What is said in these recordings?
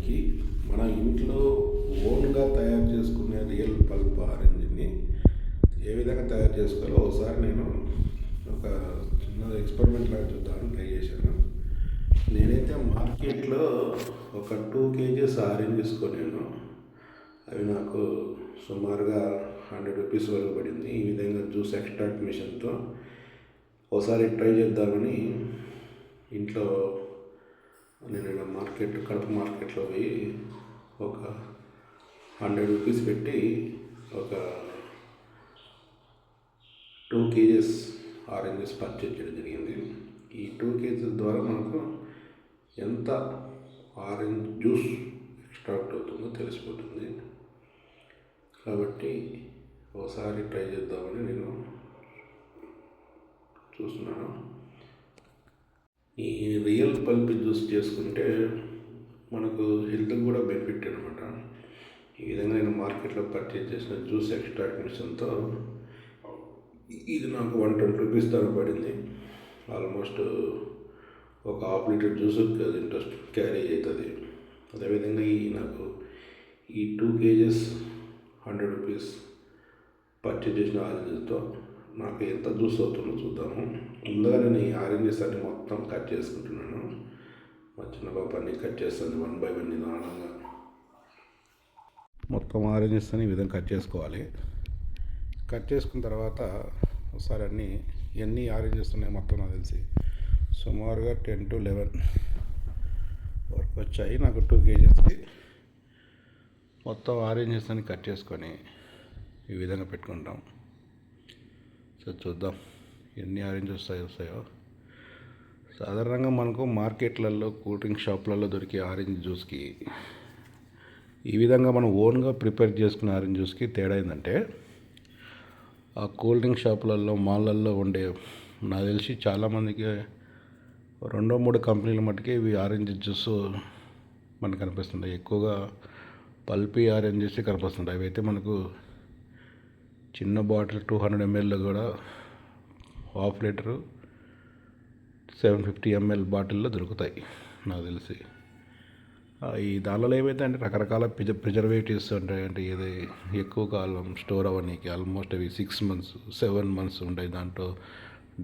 ఆరెంజ్కి మన ఇంట్లో ఓన్గా తయారు చేసుకునే రియల్ పల్ప్ ఆరెంజ్ని ఏ విధంగా తయారు చేసుకోవాలో ఒకసారి నేను ఒక చిన్న ఎక్స్పెరిమెంట్ లాగా చూద్దామని ట్రై చేశాను. నేనైతే మార్కెట్లో ఒక 2 kgs ఆరెంజ్ తీసుకున్నాను. అవి నాకు సుమారుగా 100 రూపీస్ వరకు పడింది. ఈ విధంగా జ్యూస్ ఎక్స్ట్రాక్ట్ మిషన్తో ఒకసారి ట్రై చేద్దామని ఇంట్లో నేను కడప మార్కెట్లో పోయి ఒక 100 రూపీస్ పెట్టి ఒక 2 kgs ఆరెంజెస్ పర్చేజ్ చేయడం జరిగింది. ఈ 2 kgs ద్వారా మనకు ఎంత ఆరెంజ్ జ్యూస్ ఎక్స్ట్రాక్ట్ అవుతుందో తెలిసిపోతుంది. కాబట్టి ఒకసారి ట్రై చేద్దామని నేను చూస్తున్నాను. ఈ రియల్ పల్ప్ జ్యూస్ చేసుకుంటే మనకు హెల్త్కి కూడా బెనిఫిట్ అనమాట. ఈ విధంగా నేను మార్కెట్లో పర్చేజ్ చేసిన జ్యూస్ ఎక్స్ట్రాక్ట్ మిషన్తో ఇది నాకు 120 రూపీస్ ధర పడింది. ఆల్మోస్ట్ ఒక ½ లీటర్ జ్యూస్ ఇంట్రెస్ట్ క్యారీ అవుతుంది. అదేవిధంగా నాకు ఈ 2 kgs 100 రూపీస్ పర్చేజ్ చేసిన ఆరెంజెస్తో నాకు ఎంత జ్యూస్ అవుతుందో చూద్దాము. ముందుగా నేను ఈ ఆరెంజెస్ అన్ని మొత్తం కట్ చేసుకుంటున్నాను. మా చిన్న పాప అన్ని కట్ చేస్తాను 1 by 1 నిదానంగా. మొత్తం ఆరెంజెస్ అని ఈ విధంగా కట్ చేసుకోవాలి. కట్ చేసుకున్న తర్వాత ఒకసారి ఎన్ని ఆరెంజెస్ ఉన్నాయి మొత్తం నాకు తెలిసి సుమారుగా 10 to 11 వరకు వచ్చాయి. నాకు 2 kgsకి మొత్తం ఆరెంజెస్ అని కట్ చేసుకొని ఈ విధంగా పెట్టుకుంటాం. సో చూద్దాం ఎన్ని ఆరెంజెస్ వస్తాయో. సాధారణంగా మనకు మార్కెట్లలో కూల్ డ్రింక్ షాప్లలో దొరికే ఆరెంజ్ జ్యూస్కి ఈ విధంగా మనం ఓన్గా ప్రిపేర్ చేసుకునే ఆరెంజ్ జ్యూస్కి తేడా ఏంటంటే, ఆ కూల్ డ్రింక్ షాపులలో మాళ్ళల్లో ఉండే నాకు తెలిసి చాలామందికి 2-3 కంపెనీల మట్టుకే ఇవి ఆరెంజ్ జ్యూస్ మనకు కనిపిస్తుంటాయి. ఎక్కువగా పల్పీ ఆరెంజెస్ కనిపిస్తుంటాయి. అవి అయితే మనకు చిన్న బాటిల్ 200 ml కూడా ½ లీటరు 750 ml బాటిల్లో దొరుకుతాయి నాకు తెలిసి. ఈ దానిలో ఏమైతే అంటే రకరకాల ప్రిజర్వేటివ్స్ ఉంటాయి. అంటే ఇది ఎక్కువ కాలం స్టోర్ అవ్వడానికి ఆల్మోస్ట్ అవి 6 months 7 months ఉంటాయి. దాంట్లో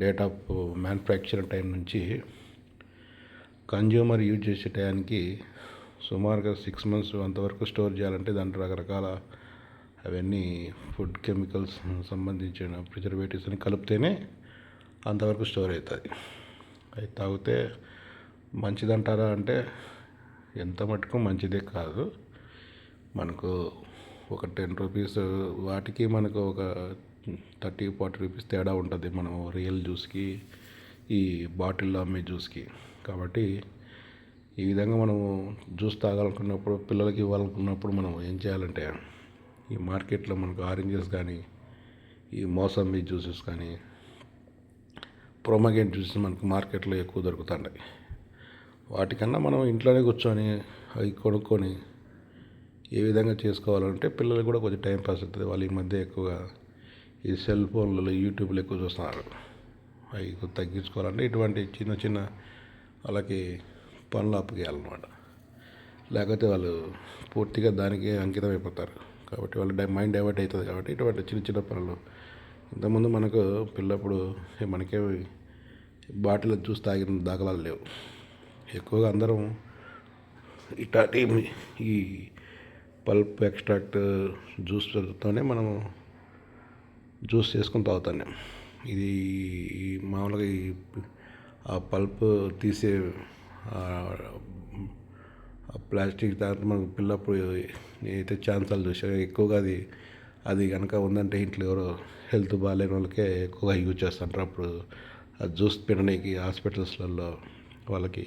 డేట్ ఆఫ్ మ్యానుఫ్యాక్చర్ టైం నుంచి కన్జ్యూమర్ యూజ్ చేసే టైంకి సుమారుగా 6 months అంతవరకు స్టోర్ చేయాలంటే దాంట్లో రకరకాల అవన్నీ ఫుడ్ కెమికల్స్ సంబంధించిన ప్రిజర్వేటివ్స్ అని కలిపితేనే అంతవరకు స్టోర్ అవుతుంది. అవి తాగితే మంచిదంటారా అంటే ఎంత మటుకు మంచిదే కాదు. మనకు ఒక 10 రూపీస్ వాటికి మనకు ఒక 30-40 రూపీస్ తేడా ఉంటుంది మనం రియల్ జ్యూస్కి ఈ బాటిల్లో అమ్మే జ్యూస్కి. కాబట్టి ఈ విధంగా మనము జ్యూస్ తాగాలనుకున్నప్పుడు పిల్లలకి ఇవ్వాలనుకున్నప్పుడు మనం ఏం చేయాలంటే, ఈ మార్కెట్లో మనకు ఆరెంజెస్ కానీ ఈ మోసంబి జ్యూసెస్ కానీ ప్రొమగేట్ జ్యూసెస్ మనకు మార్కెట్లో ఎక్కువ దొరుకుతుంటాయి. వాటికన్నా మనం ఇంట్లోనే కూర్చొని అవి కొనుక్కొని ఏ విధంగా చేసుకోవాలంటే పిల్లలకు కూడా కొంచెం టైం పాస్ అవుతుంది. వాళ్ళు ఈ మధ్య ఎక్కువగా ఈ సెల్ ఫోన్లలో యూట్యూబ్లో ఎక్కువ చూస్తున్నారు. అవి తగ్గించుకోవాలంటే ఇటువంటి చిన్న చిన్న వాళ్ళకి పనులు అప్పగేయాలన్నమాట. లేకపోతే వాళ్ళు పూర్తిగా దానికే అంకితం అయిపోతారు. కాబట్టి వాళ్ళ మైండ్ డైవర్ట్ అవుతుంది. కాబట్టి ఇటువంటి చిన్న చిన్న పనులు ఇంతకుముందు మనకు పిల్లప్పుడు మనకే బాటిల్ జ్యూస్ తాగిన దాఖలాలు లేవు. ఎక్కువగా అందరం ఇట్లాంటి ఈ పల్ప్ ఎక్స్ట్రాక్ట్ జ్యూస్తోనే మనము జ్యూస్ చేసుకొని తాగుతాం. ఇది మామూలుగా ఆ పల్ప్ తీసే ప్లాస్టిక్ దాంట్లో మనకు పిల్లప్పుడు నేనైతే ఛాన్సాలు చూసాను. ఎక్కువగా అది కనుక ఉందంటే ఇంట్లో ఎవరో హెల్త్ బాగాలేని వాళ్ళకే ఎక్కువగా యూజ్ చేస్తుంటారు. అప్పుడు ఆ జ్యూస్ తినడానికి హాస్పిటల్స్లలో వాళ్ళకి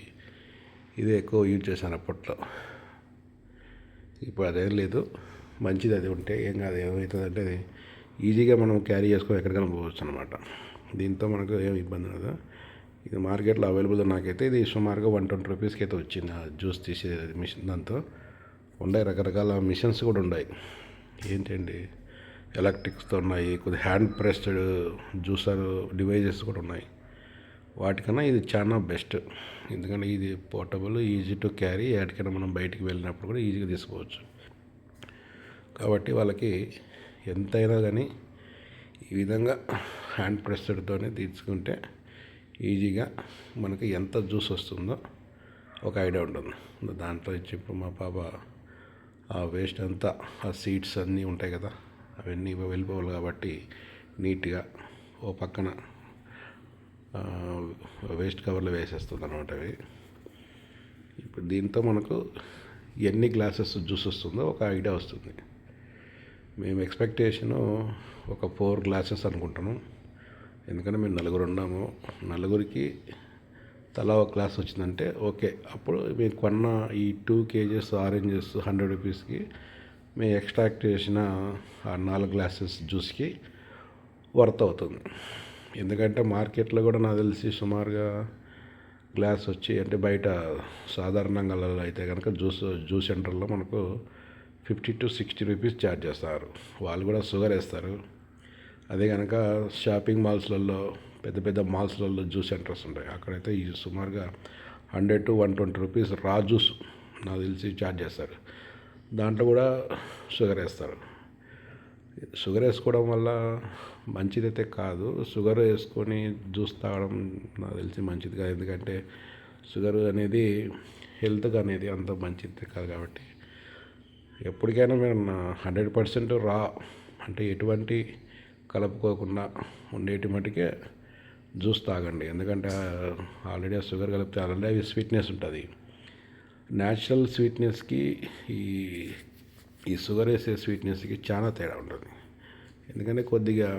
ఇదే ఎక్కువ యూజ్ చేశాను అప్పట్లో. ఇప్పుడు అదేం లేదు. మంచిది అది ఉంటే ఏం కాదు. ఏమవుతుందంటే అది ఈజీగా మనం క్యారీ చేసుకొని ఎక్కడికైనా పోవచ్చు అనమాట. దీంతో మనకు ఏం ఇబ్బంది ఉండదు. ఇది మార్కెట్లో అవైలబుల్ నాకైతే ఇది సుమారుగా 120 రూపీస్కి అయితే వచ్చింది. ఆ జ్యూస్ తీసే మిషన్ దాంతో ఉన్నాయి. రకరకాల మిషన్స్ కూడా ఉన్నాయి. ఏంటండి ఎలక్ట్రిక్స్తో ఉన్నాయి, కొద్దిగా హ్యాండ్ ప్రెస్డ్ జ్యూసర్ డివైజెస్ కూడా ఉన్నాయి. వాటికన్నా ఇది చాలా బెస్ట్. ఎందుకంటే ఇది పోర్టబుల్, ఈజీ టు క్యారీ, ఎక్కడికైనా మనం బయటికి వెళ్ళినప్పుడు కూడా ఈజీగా తీసుకోవచ్చు. కాబట్టి వాళ్ళకి ఎంతైనా కానీ ఈ విధంగా హ్యాండ్ ప్రెస్డ్తోనే తీసుకుంటే ఈజీగా మనకి ఎంత జ్యూస్ వస్తుందో ఒక ఐడియా ఉంటుంది. దాంట్లో ఇచ్చి ఇప్పుడు మా పాప ఆ వేస్ట్ అంతా, ఆ సీడ్స్ అన్నీ ఉంటాయి కదా, అవన్నీ వెళ్ళిపోవాలి కాబట్టి నీట్గా ఓ పక్కన వేస్ట్ కవర్లో వేసేస్తుంది అనమాట అవి. ఇప్పుడు దీంతో మనకు ఎన్ని గ్లాసెస్ జ్యూస్ వస్తుందో ఒక ఐడియా వస్తుంది. మేము ఎక్స్పెక్టేషను ఒక 4 గ్లాసెస్ అనుకుంటాను. ఎందుకంటే మేము నలుగురు ఉన్నాము, నలుగురికి తలా ఒక గ్లాస్ వచ్చిందంటే ఓకే. అప్పుడు మేము కొన్న ఈ 2 kgs ఆరెంజెస్ 100 రూపీస్కి మేము ఎక్స్ట్రాక్ట్ చేసిన ఆ 4 గ్లాసెస్ జ్యూస్కి వర్త్ అవుతుంది. ఎందుకంటే మార్కెట్లో కూడా నాకు తెలిసి సుమారుగా గ్లాస్ వచ్చి, అంటే బయట సాధారణంగా అయితే కనుక జ్యూస్ సెంటర్లో మనకు 50 to 60 రూపీస్ ఛార్జ్ చేస్తారు. వాళ్ళు కూడా షుగర్ వేస్తారు. అదే కనుక షాపింగ్ మాల్స్లలో, పెద్ద పెద్ద మాల్స్లలో జ్యూస్ సెంటర్స్ ఉంటాయి, అక్కడైతే ఈ సుమారుగా 100 to 120 రూపీస్ రా జ్యూస్ నాకు తెలిసి ఛార్జ్ చేస్తారు. దాంట్లో కూడా షుగర్ వేస్తారు. షుగర్ వేసుకోవడం వల్ల మంచిదైతే కాదు. షుగర్ వేసుకొని జ్యూస్ తాగడం నాకు తెలిసి మంచిది కాదు. ఎందుకంటే షుగర్ అనేది హెల్త్గా అనేది అంత మంచిది కాదు. కాబట్టి ఎప్పటికైనా మేము 100% రా, అంటే ఎటువంటి కలుపుకోకుండా ఉండేటి మటుకే జ్యూస్ తాగండి. ఎందుకంటే ఆల్రెడీ ఆ షుగర్ కలిపితే ఆల్రెడీ అవి స్వీట్నెస్ ఉంటుంది. న్యాచురల్ స్వీట్నెస్కి ఈ షుగర్ వేసే స్వీట్నెస్కి చాలా తేడా ఉంటుంది. ఎందుకంటే కొద్దిగా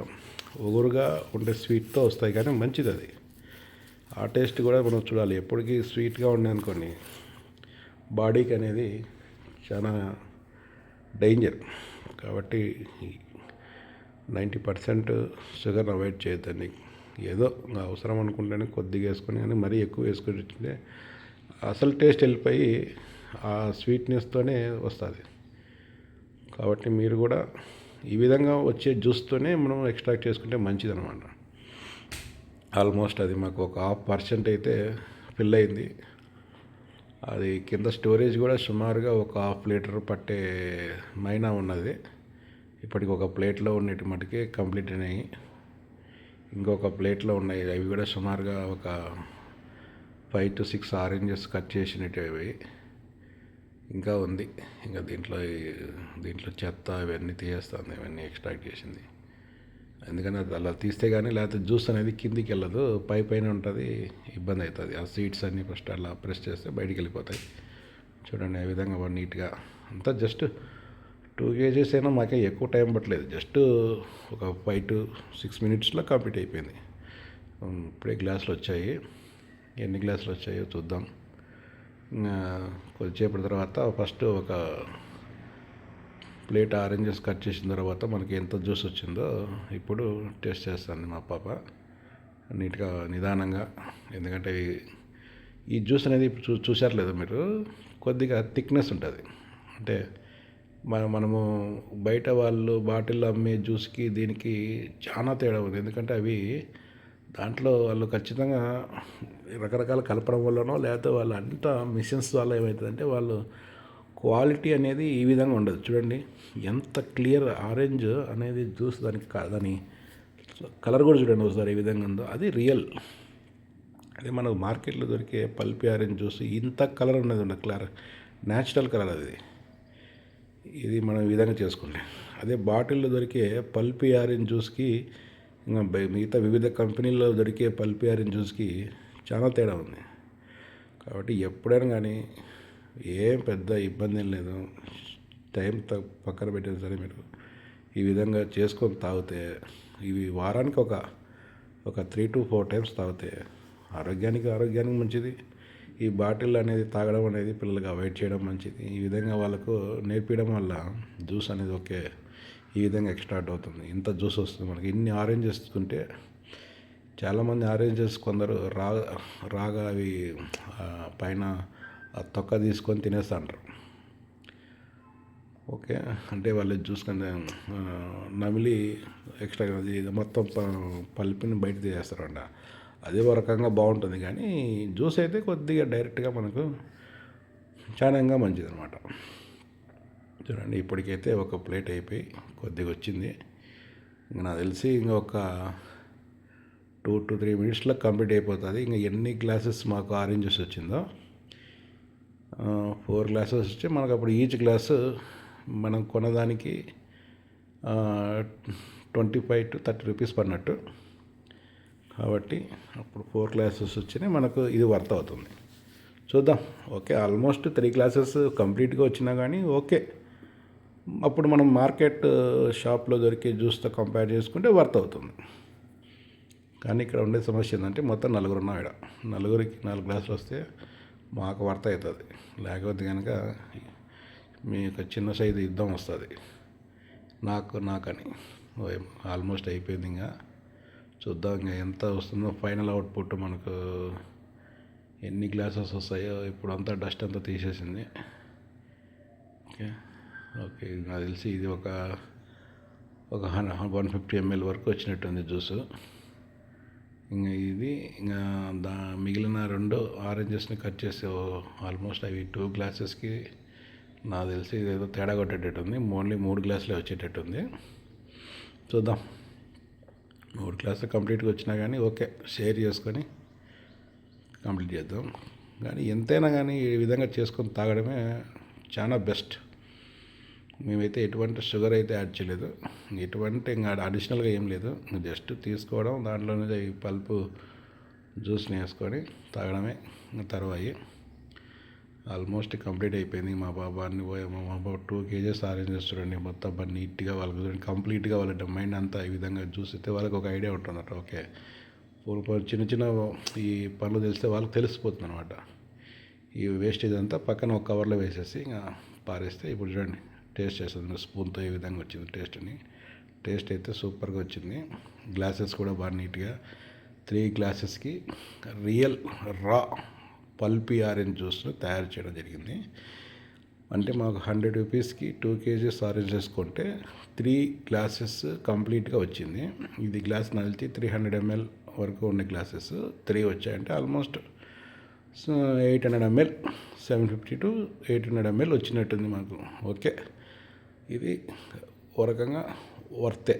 ఒగురుగా ఉండే స్వీట్తో వస్తాయి, కానీ మంచిది అది. ఆ టేస్ట్ కూడా మనం చూడాలి. ఎప్పటికీ స్వీట్గా ఉండే అనుకోండి, బాడీకి అనేది చాలా డేంజర్. కాబట్టి 90% షుగర్ అవాయిడ్ చేయొద్దండి. ఏదో అవసరం అనుకుంటేనే కొద్దిగా వేసుకొని, కానీ మరీ ఎక్కువ వేసుకుంటే అసలు టేస్ట్ వెళ్ళిపోయి ఆ స్వీట్నెస్తోనే వస్తుంది. కాబట్టి మీరు కూడా ఈ విధంగా వచ్చే జ్యూస్తోనే మనం ఎక్స్ట్రాక్ట్ చేసుకుంటే మంచిది అనమాట. ఆల్మోస్ట్ అది మాకు ఒక 1/2% అయితే ఫిల్ అయింది. అది కింద స్టోరేజ్ కూడా సుమారుగా ఒక 1/2 లీటర్ పట్టే మైనా ఉన్నది. ఇప్పటికి ఒక ప్లేట్లో ఉన్నటి మటుకే కంప్లీట్ అయినాయి. ఇంకొక ప్లేట్లో ఉన్నాయి, అవి కూడా సుమారుగా ఒక 5 to 6 ఆరెంజెస్ కట్ చేసినవి ఇంకా ఉంది. ఇంకా దీంట్లో చెత్త ఇవన్నీ తీసేస్తుంది, ఇవన్నీ ఎక్స్ట్రాక్ట్ చేసింది. ఎందుకంటే అది అలా తీస్తే కానీ, లేకపోతే జ్యూస్ అనేది కిందికి వెళ్ళదు, పైన ఉంటుంది, ఇబ్బంది అవుతుంది. ఆ సీడ్స్ అన్నీ ఫస్ట్ అలా ప్రెస్ చేస్తే బయటికి వెళ్ళిపోతాయి. చూడండి, ఆ విధంగా నీట్గా అంతా జస్ట్ 2 kgs అయినా మాకే ఎక్కువ టైం పట్టలేదు. జస్ట్ ఒక 5 to 6 minutesలో కంప్లీట్ అయిపోయింది. ఇప్పుడే గ్లాసులు వచ్చాయి. ఎన్ని గ్లాసులు వచ్చాయో చూద్దాం. కొద్దిసేపటి తర్వాత ఫస్ట్ ఒక ప్లేట్ ఆరెంజెస్ కట్ చేసిన తర్వాత మనకి ఎంత జ్యూస్ వచ్చిందో ఇప్పుడు టేస్ట్ చేస్తాను మా పాప నీట్గా, నిదానంగా. ఎందుకంటే ఈ జ్యూస్ అనేది చూసారు లేదా మీరు, కొద్దిగా థిక్నెస్ ఉంటుంది. అంటే మనము బయట వాళ్ళు బాటిల్లో అమ్మే జ్యూస్కి దీనికి చాలా తేడా ఉంది. ఎందుకంటే అవి దాంట్లో వాళ్ళు ఖచ్చితంగా రకరకాల కలపడం వల్లనో, లేకపోతే వాళ్ళు అంతా మిషన్స్ వల్ల ఏమవుతుందంటే వాళ్ళు క్వాలిటీ అనేది ఈ విధంగా ఉండదు. చూడండి ఎంత క్లియర్ ఆరెంజ్ అనేది జ్యూస్, దాని కలర్ కూడా చూడండి ఒకసారి ఏ విధంగా ఉందో, అది రియల్. అదే మనకు మార్కెట్లో దొరికే పల్పీ ఆరెంజ్ జ్యూస్ ఇంత కలర్ ఉన్నది ఉండదు, న్యాచురల్ కలర్ అది. ఇది మనం ఈ విధంగా చేసుకుంటే, అదే బాటిల్లో దొరికే పల్పీ ఆరెంజ్ జ్యూస్కి ఇంకా మిగతా వివిధ కంపెనీల్లో దొరికే పల్పీ ఆరెంజ్ జ్యూస్కి చాలా తేడా ఉంది. కాబట్టి ఎప్పుడైనా కానీ ఏం పెద్ద ఇబ్బంది ఏం లేదు. టైం పక్కన పెట్టిన సరే మీరు ఈ విధంగా చేసుకొని తాగితే, ఇవి వారానికి ఒక 3 to 4 times తాగితే ఆరోగ్యానికి మంచిది. ఈ బాటిల్ అనేది తాగడం అనేది పిల్లలకి అవాయిడ్ చేయడం మంచిది. ఈ విధంగా వాళ్ళకు నేర్పించడం వల్ల జ్యూస్ అనేది ఈ విధంగా ఎక్స్ట్రాక్ట్ అవుతుంది. ఇంత జ్యూస్ వస్తుంది మనకి. ఇన్ని ఆరెంజెస్ తింటే చాలామంది ఆరెంజెస్ కొందరు రాగా అవి పైన తొక్క తీసుకొని తినేస్తుంటారు. ఓకే, అంటే వాళ్ళు జ్యూస్ కింద నమిలి ఎక్స్ట్రా మొత్తం పల్పిని బయట తీసేస్తారంట. అది ఒక రకంగా బాగుంటుంది, కానీ జ్యూస్ అయితే కొద్దిగా డైరెక్ట్గా మనకు చాలా మంచిది అనమాట. చూడండి, ఇప్పటికైతే ఒక ప్లేట్ అయిపోయి కొద్దిగా వచ్చింది. ఇంకా నాకు తెలిసి ఇంకొక 2 to 3 మినిట్స్లో కంప్లీట్ అయిపోతుంది. ఇంకా ఎన్ని గ్లాసెస్ మాకు ఆరెంజ్ జ్యూస్ వచ్చిందో, 4 గ్లాసెస్ వచ్చి మనకు అప్పుడు ఈచ్ గ్లాసు మనం కొనదానికి 25 to 30 రూపీస్ పడినట్టు. కాబట్టి అప్పుడు 4 గ్లాసెస్ వచ్చినాయి, మనకు ఇది వర్త్ అవుతుంది. చూద్దాం. ఓకే, ఆల్మోస్ట్ 3 గ్లాసెస్ కంప్లీట్గా వచ్చినా కానీ ఓకే, అప్పుడు మనం మార్కెట్ షాప్లో దొరికే జ్యూస్తో కంపేర్ చేసుకుంటే వర్త్ అవుతుంది. కానీ ఇక్కడ ఉండే సమస్య ఏంటంటే మొత్తం 4 ఉన్నాం. ఇక్కడ 4కి 4 గ్లాసులు వస్తే మాకు వర్త్ అవుతుంది. లేకపోతే కనుక మీకు చిన్న సైజు యుద్ధం వస్తుంది. నాకని ఆల్మోస్ట్ అయిపోయింది. ఇంకా చూద్దాం ఇంకా ఎంత వస్తుందో ఫైనల్ అవుట్పుట్, మనకు ఎన్ని గ్లాసెస్ వస్తాయో. ఇప్పుడు అంతా డస్ట్ అంతా తీసేసింది. ఓకే నాకు తెలిసి ఇది ఒక 150 ml వరకు వచ్చినట్టుంది జ్యూసు. ఇంకా మిగిలిన 2 ఆరెంజెస్ని కట్ చేసి ఆల్మోస్ట్ అవి 2 గ్లాసెస్కి నాకు తెలిసి ఇదేదో తేడా కొట్టేటట్టుంది. ఓన్లీ 3 గ్లాసులే వచ్చేటట్టుంది. చూద్దాం. 3 గ్లాసులు కంప్లీట్గా వచ్చినా కానీ ఓకే, షేర్ చేసుకొని కంప్లీట్ చేద్దాం. కానీ ఎంతైనా కానీ ఈ విధంగా చేసుకొని తాగడమే చాలా బెస్ట్. మేమైతే ఎటువంటి షుగర్ అయితే యాడ్ చేయలేదు, ఎటువంటి ఇంకా అడిషనల్గా ఏం లేదు. జస్ట్ తీసుకోవడం, దాంట్లోనే ఈ పల్పు జ్యూస్ని వేసుకొని తాగడమే తర్వాయి. ఆల్మోస్ట్ కంప్లీట్ అయిపోయింది. మా బాబా 2 kgs ఆరెంజెస్ చూడండి, మొత్తం నీట్గా వాళ్ళకి చూడండి, కంప్లీట్గా వాళ్ళ మైండ్ అంతా ఈ విధంగా జ్యూస్ అయితే వాళ్ళకి ఒక ఐడియా ఉంటుందట. ఓకే, చిన్న ఈ పనులు తెలిస్తే వాళ్ళకి తెలిసిపోతుంది అనమాట. ఈ వేస్టేజ్ అంతా పక్కన ఒక కవర్లో వేసేసి ఇంకా పారేస్తే, ఇప్పుడు చూడండి టేస్ట్ చేస్తుంది స్పూన్తో ఏ విధంగా వచ్చింది టేస్ట్ అయితే సూపర్గా వచ్చింది. గ్లాసెస్ కూడా బాగా నీట్గా 3 గ్లాసెస్కి రియల్ రా పల్పీ ఆరెంజ్ జ్యూస్ను తయారు చేయడం జరిగింది. అంటే మాకు 100 రూపీస్కి 2 kgs ఆరెంజ్ చేసుకుంటే 3 గ్లాసెస్ కంప్లీట్గా వచ్చింది. ఇది గ్లాస్ నలిచి 300 ml వరకు ఉన్న గ్లాసెస్ 3 వచ్చాయంటే ఆల్మోస్ట్ 800 ml 750 to 800 ml వచ్చినట్టుంది మాకు. ఓకే, ఇది ఓ రకంగా వర్తే.